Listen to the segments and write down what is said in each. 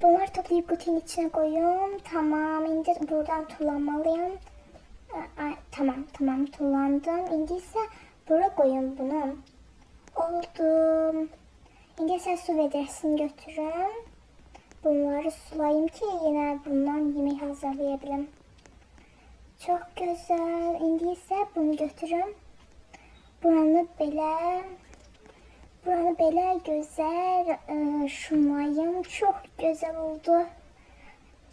Bunları toplayıp kutunun içine koyuyorum. Tamam, indi buradan tullanmalıyım. Tamam tullandım. İndi ise buraya koyun bunu. Oldu. İndi ise su vedresini götürün. Bunları sulayayım ki yine bundan yemek hazırlayabilirim. Çok güzel. İndi ise bunu götürün. Buranı belə güzel şumlayım. Çok güzel oldu.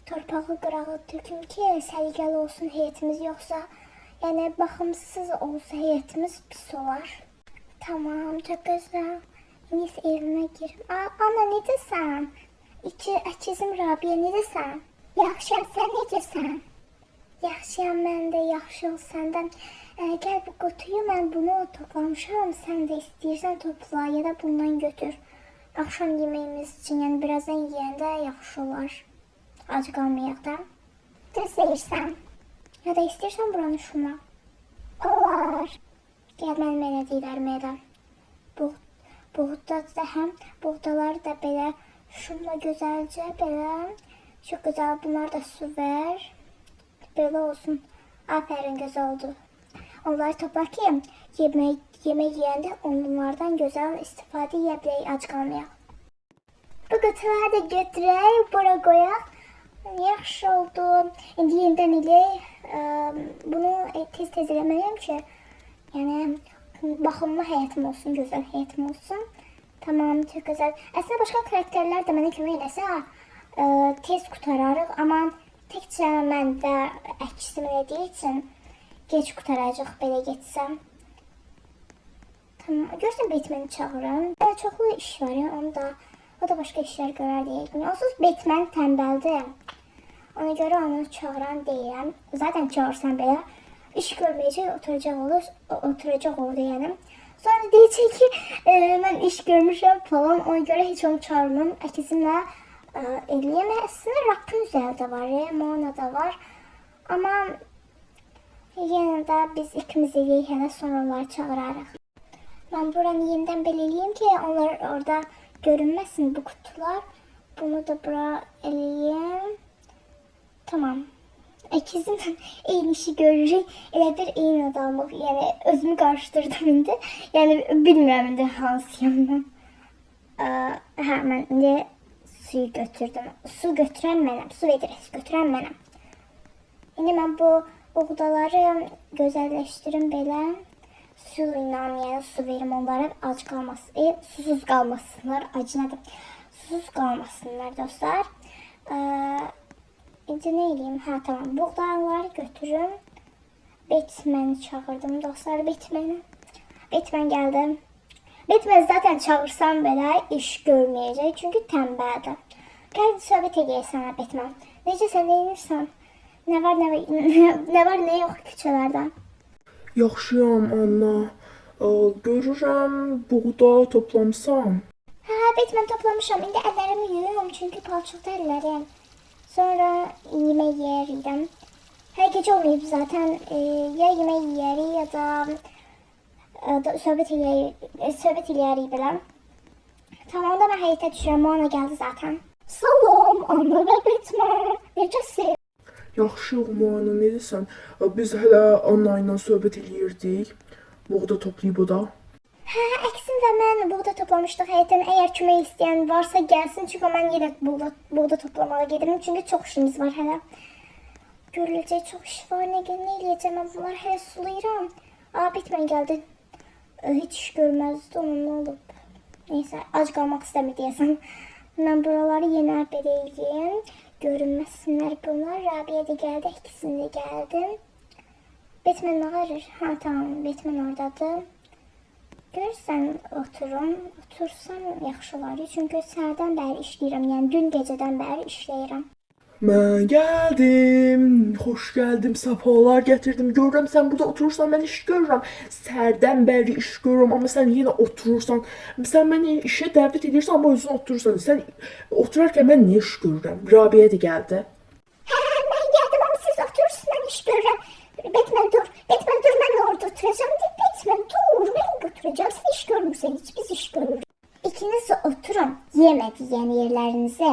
Torpağı qırağı töküm ki səliqəli olsun heyətimiz, yoxsa yəni baxımsız olsa heyətimiz pis olar. Tamam, çok güzel. İndi evime girim. Ana, necəsən? Əkizim Rabiyə, necəsən? Yaxşıyam, sən necəsən? Yaxşıyam, mən də yaxşı ol səndən. Gəl bu qutuyu, mən bunu toplamışam. Sən də istəyirsən topla ya da bundan götür. Akşam yeməyimiz üçün, yəni birazdan yeyəndə yaxşı olar. Ac qalmayaq da. İstəyirsən. Ya da istəyirsən buranı şuna. Olar. Gəl, mənim elədiklərim elə. Buğdaları da belə şunla gözəlcə belə. Çox gözəl, bunlar da su ver. Belə olsun. Aferin, gözəl oldu. Onları topla ki yemək yeyəndə onlardan gözəl istifadə edə bilək, ac qalmayaq. Bu qutuları da götürək, bura qoyaq. Yaxşı oldu. İndi yenidən eləyək. Bunu tez eləməliyəm ki, yəni baxımlı həyətim olsun, gözəl həyətim olsun. Tamam, çox gözəl. Əslində başqa karakterlər də mənə kömək eləsə tez qutararıq, amma təkcə mən də əksim elədiyi üçün geç qutaracaq belə getsəm. Tamam, görsən Batman'i çağırın. Çoxlu iş var ya, o da başqa işlər görər deyək. Onsuz Batman tənbəldir. Ona görə onu çağıran deyirəm. Zaten çağırsan belə iş görməyəcək, oturacaq orada yəni. Sonra deyəcək ki, mən iş görmüşəm falan, ona görə heç onu çağırmam. Əkizimlə eləyəm. Əslində Rapunzel də var, Mona da var. Amma yenə də biz ikimiz eləyək, hələ sonra onları çağırarıq. Mən buranı yenidən belə eləyəm ki, onlar orada görünməsin bu kutular. Bunu da bura eləyəm. Tamam. İkizim eyni işi görürük. Elə bir eyni adamlıq. Yəni özümü qarışdırdım indi. Yəni bilmirəm indi hansıyam mən. Mən indi suyu götürdüm. Su götürən mənəm. Su vedrəsi götürən mənəm. İndi mən bu buğdaları gözəlləşdirim belə. Su ilə, yəni su verim onlara, ac qalmasın. Susuz qalmasınlar. Acı nədir? Susuz qalmasınlar dostlar. İndi nə eləyim? Tamam. Buğdaları götürüm. Batman'i çağırdım dostlar. Batman gəldi. Batman zaten çağırsam belə iş görməyəcək. Çünki tənbəldir. Gəl söhbət edək sənə Batman. Necəsən, neyinirsən? Nə var, nə yox küçələrdən? Yaxşıyam Anna. Görürəm buğda toplamısan. Batman toplamışam. İndi əllərimi yuyuyorum çünki palçıqda əllərim. Sonra yemək yeyərik. Hər gecə olmayıb zaten. Ya yemək yeyərik ya da söhbət eləyərik belə. Tamam, onda mən həyətə düşürəm. Mona gəldi zaten. Salam Anna və Batman. Necəsin? Yaxşıyıq Anna, necəsən? Biz hələ Anna ilə söhbət eləyirdik. Buğda toplayıb o da. Əksin və mən buğda toplamışdıq həyətdən. Əgər kömək istəyən varsa gəlsin. Çünki mən yenə buğda toplamağa gedirəm. Çünki çox işimiz var hələ. Görüləcək çox iş var. Nə eləyəcəm? Mən bunları hələ sulayıram. Batman gəldi. Heç iş görməzdi. Onun nə olub? Neysə, ac qalmaq istəmir deyəsən. Mən buraları yenə belə eləyim. Görünməsinlər bunlar. Rabiyə də gəldi. İkisini də gəldim. Batman nə qarır? Tamam. Batman oradadır. Görürsən, otursam yaxşı olar. Çünki səhərdən bəri işləyirəm. Yəni dün gecədən bəri işləyirəm. Mən gəldim. Xoş gəldim. Səfalar gətirdim. Görürəm sən burada oturursan, mən iş görürəm. Səhərdən bəri iş görürəm, amma sən yenə oturursan. Sən məni işə dəvət edirsən, amma özün oturursan. Sən oturarkən mən niyə iş görürəm? Rabiyə də gəldi. Mən gəldim, amma siz oturursunuz, mən iş görürəm. Batman dur, mən orada oturacağım. Batman dur, mən götürəcəm. Siz iş görmürsən, biz iş görürük. İkiniz oturun, yemədik yəni yerlərinizi.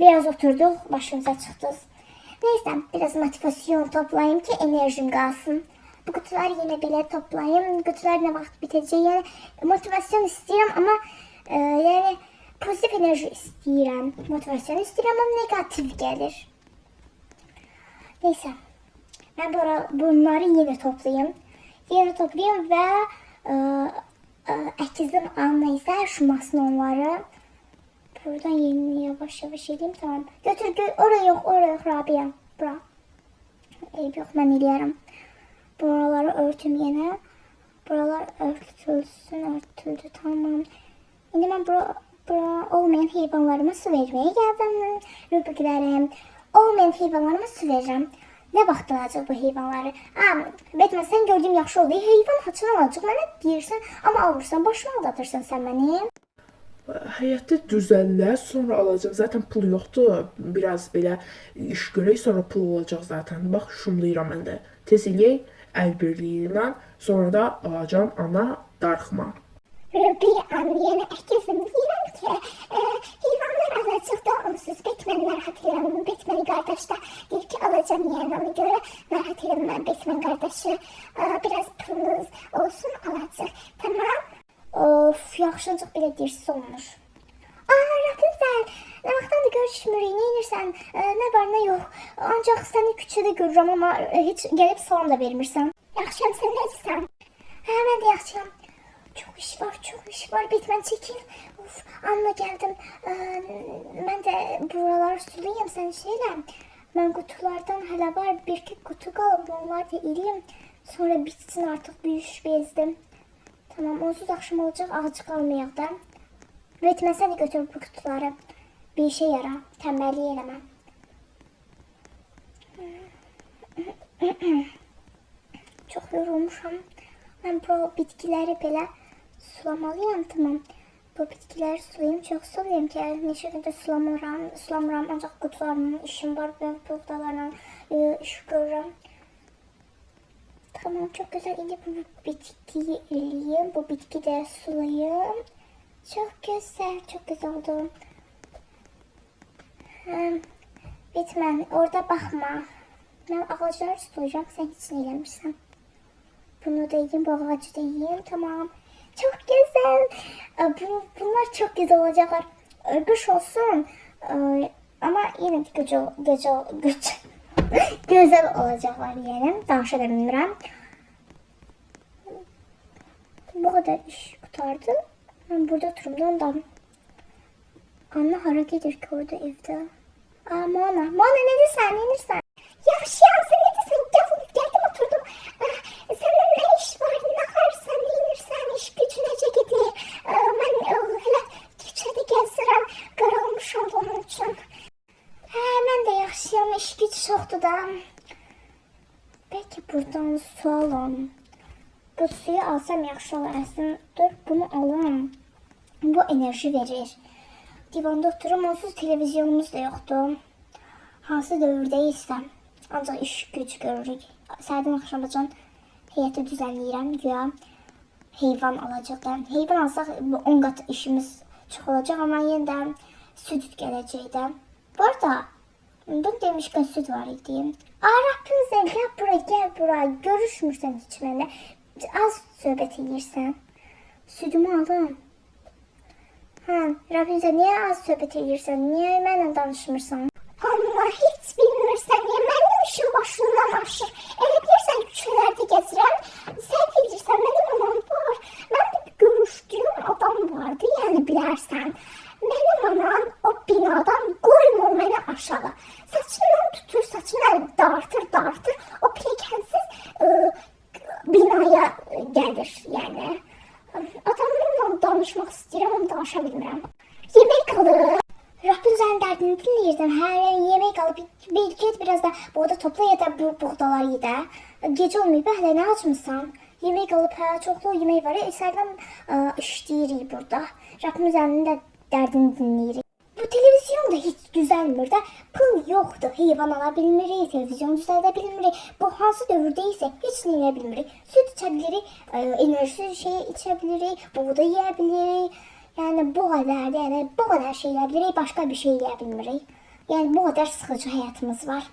Biraz oturduk, başımıza çıktı. Neyse, biraz motivasyon toplayayım ki enerjim kalsın. Bu kutuları yine bile toplayayım. Kutular ne vakit bitecek? Yani motivasyon istiyorum ama yani pozitif enerji istiyorum. Motivasyon istiyorum ama negatif gelir. Neyse. Ben bunları yine toplayayım. Yine toplayayım ve əkizim anlaysa şumasın onları. Buradan yeni yavaş yavaş edeyim, tamam. Götür, oraya yok Rabia. Bura. Eyb yok, ben eləyərəm. Buraları örtüm yine. Buralar örtüldü, tamam. Şimdi ben bura olmayan heyvanlarıma su vermeye geldim. Rübüklərim. Olmayan heyvanlarıma su verirəm. Ne vaxt alacaq bu heyvanları? Batman, sen gördüğüm yaxşı oldu. Heyvan haçını alacaq, mənə deyirsən, amma alırsan, başımı aldatırsan sen məni. Həyatda düzəllər, sonra alacaq. Zaten pul yoxdur. Biraz belə iş görək, sonra pul olacaq zaten. Bax, şumlayıram mən də. Tez eləyək, əl birliyindən, sonra da alacağım ana darxma. Bir an yeni əkizim deyirəm ki, heyvanlar alacaq da onsuz Batman narahat eləməm. Batman qardaş da deyir ki, alacağım yəni, ona görə narahat eləməm. Batman qardaşı biraz pulunuz olsun, alacaq. Tamam. Of, yaxşıncıq belə deyirsiz olmuş. Rapunzel, nə vaxtdan da görüşmürük, nə edirsən, nə var, nə yox. Ancaq səni küçədə görürəm, amma heç gəlib salam da vermirsən. Yaxşıyam, sən necəsən? Mən də yaxşıyam. Çok iş var. Batman çekil. Of, anla geldim. Ben de buraları sulayayım, sen şeyle. Ben kutulardan hala var. Bir iki kutu kalıb, onlar da eləyim. Sonra bitsin artık, bir iş bezdim. Tamam, onsuz akşam olacak, ağacı kalmayacaq da. Batman, sen de götür bu kutuları. Bir işe yara, tembelliği eləmə. Çok yorulmuşam. Ben bu bitkileri böyle sulamalıyım, tamam. Bu bitkileri sulayayım, çok sulayayım ki neçə gündür sulamıram, ancaq kutularımın işim var, ben buğdalarla iş görürəm. Tamam, çok güzel. İndi bu bitkiyi eləyim, bu bitki de sulayayım. Çok güzel oldu. Batman, orada baxma. Ben ağacları sulayacağım, sen hiç ne eləmirsən. Bunu da yiyeyim, bu ağacı da yiyeyim, tamam. Çok güzel. Bunlar çok güzel olacaklar. Kış olsun ama yine de güzel olacaklar yani. Danışa da bilmirəm. Bu kadar iş kurtardı. Ben burada oturum da ondan. Anne hara gelir ki orada evde. Mona nedirsən? Yaxşıyam, sən nedirsən? Gəldim oturdum. Səndən nə iş var? Nə harsan, neyirsən? İş gücü necə gedir? Mən elə küçədə gəzirəm. Qaralmışam bunun üçün. Mən də yaxşıyam. İş gücü çoxdur da. Bəlkə buradan su alım. Bu suyu alsam yaxşı olar. Əslində dur, bunu alım. Bu enerji verir. Divanda oturum, onsuz televizyonumuz da yoxdur. Hansı dövrdəyirsəm. Ancaq iş güc görürük. Səhərdən axşamacan heyəti düzənləyirəm. Güya heyvan alacaqlar. Heyvan alsaq 10 qat işimiz çox olacaq, amma yenə də süd gələcək də. Bu arada, bunu demişkən süd var idi. Rapunzel, gəl bura. Görüşmürsən heç mənlə. Az söhbət edirsən. Südümü alın. Rapunzel, niyə az söhbət edirsən? Niyə mənlə danışmırsan? Allah, heç bilmirsən, mənim işim başından aşır. Elə bilirsən, küçələrdə gəzirəm. Sən bilirsən, mənim anam var. Mən də görüşdüyüm adam vardı, yəni bilərsən. Mənim anam o binadan qoymur məni aşağı. Saçından tutur, saçını dartır. O pilləkənsiz binaya gəlir, yəni. Adamlarla danışmaq istəyirəm, amma danışa bilmirəm. Yemək alır. Rapunzel'in derdini dinleyirdim. Her yemek alıp get biraz da buğda topla ya da bu buğdaları ye de. Gece olmayıp hele ne açmışsan. Yemek alıp çoklu yemeği var ya. İçeriden işleyirik burada. Rapunzel'in de derdini dinleyirik. Bu televizyon da hiç düzelmir de. Pul yoktu. Heyvan alabilmirik. Televizyon düzeltebilmirik. Bu hansı dövürdeyse hiç dinleyebilmirik. Süt içebilirik. Enerji içebilirik. Buğda yiyebilirik. Yani bu kadar şey yiyebilirik, başka bir şey yiyebilmirik. Yəni bu qədər sıxıcı həyatımız var.